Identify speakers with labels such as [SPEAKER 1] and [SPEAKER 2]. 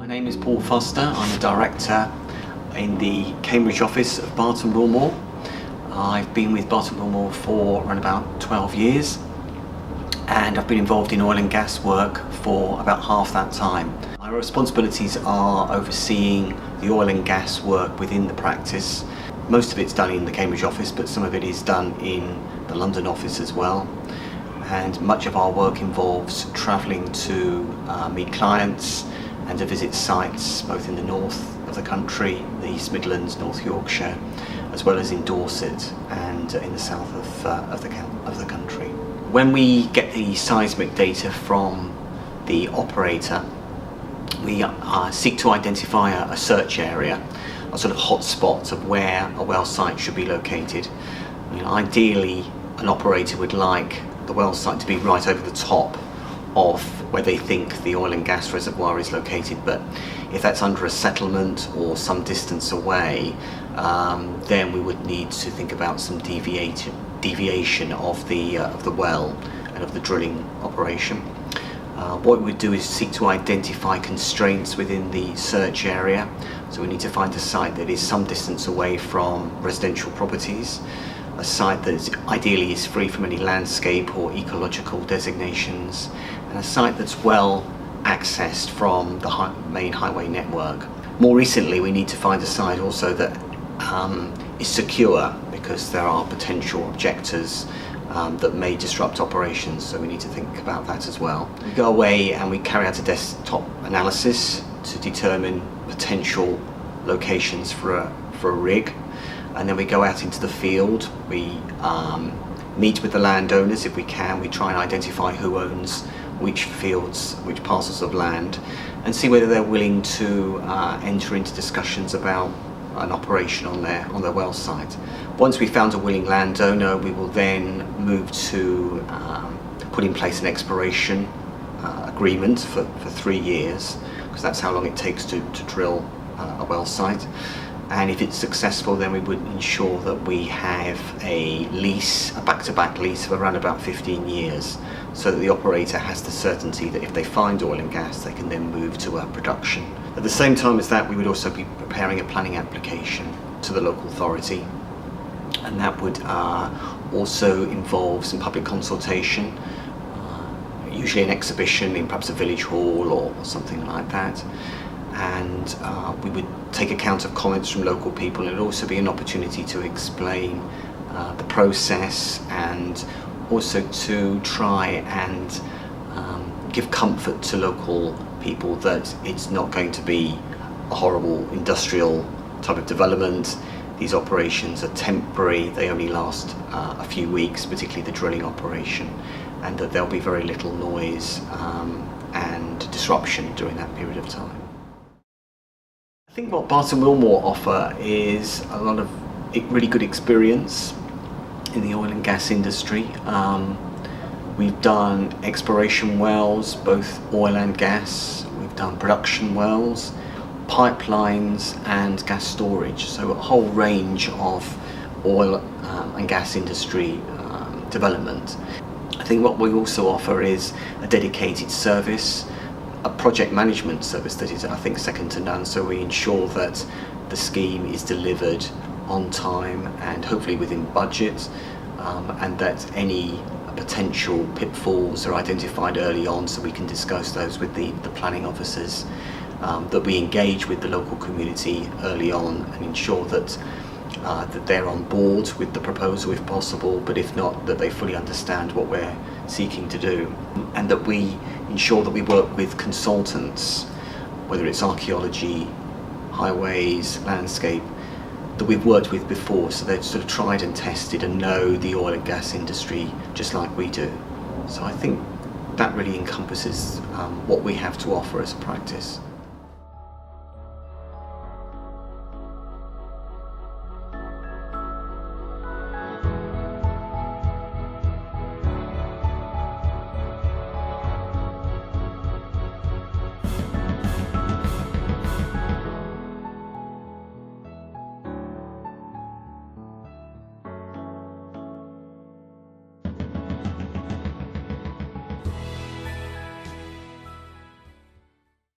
[SPEAKER 1] My name is Paul Foster. I'm a director in the Cambridge office of Barton Willmore. I've been with Barton Willmore for around about 12 years and I've been involved in oil and gas work for about half that time. My responsibilities are overseeing the oil and gas work within the practice. Most of it's done in the Cambridge office, but some of it is done in the London office as well. And much of our work involves travelling to meet clients and to visit sites both in the north of the country, the East Midlands, North Yorkshire, as well as in Dorset and in the south of the country. When we get the seismic data from the operator, we seek to identify a search area, a sort of hotspot of where a well site should be located. Ideally, an operator would like the well site to be right over the top of where they think the oil and gas reservoir is located, but if that's under a settlement or some distance away, then we would need to think about some deviation of the well and of the drilling operation. What we would do is seek to identify constraints within the search area, so we need to find a site that is some distance away from residential properties, a site that ideally is free from any landscape or ecological designations, and a site that's well accessed from the main highway network. More recently, we need to find a site also that is secure, because there are potential objectors that may disrupt operations, so we need to think about that as well. We go away and we carry out a desktop analysis to determine potential locations for a rig. And then we go out into the field, we meet with the landowners if we can, we try and identify who owns which fields, which parcels of land, and see whether they're willing to enter into discussions about an operation on their well site. Once we've found a willing landowner, we will then move to put in place an exploration agreement for 3 years, because that's how long it takes to drill a well site. And if it's successful, then we would ensure that we have a lease, a back-to-back lease of around about 15 years, so that the operator has the certainty that if they find oil and gas, they can then move to production. At the same time as that, we would also be preparing a planning application to the local authority, and that would also involve some public consultation, usually an exhibition in perhaps a village hall or something like that. And we would take account of comments from local people. It would also be an opportunity to explain the process, and also to try and give comfort to local people that it's not going to be a horrible industrial type of development. These operations are temporary, they only last a few weeks, particularly the drilling operation, and that there'll be very little noise and disruption during that period of time. I think what Barton Willmore offer is a lot of really good experience in the oil and gas industry. We've done exploration wells, both oil and gas. We've done production wells, pipelines and gas storage. So a whole range of oil and gas industry development. I think what we also offer is a dedicated service, a project management service that is, I think, second to none. So we ensure that the scheme is delivered on time and hopefully within budget, and that any potential pitfalls are identified early on, so we can discuss those with the planning officers, that we engage with the local community early on and ensure that they're on board with the proposal if possible, but if not, that they fully understand what we're seeking to do, and that we ensure that we work with consultants, whether it's archaeology, highways, landscape, that we've worked with before, so they've sort of tried and tested and know the oil and gas industry just like we do. So I think that really encompasses what we have to offer as a practice.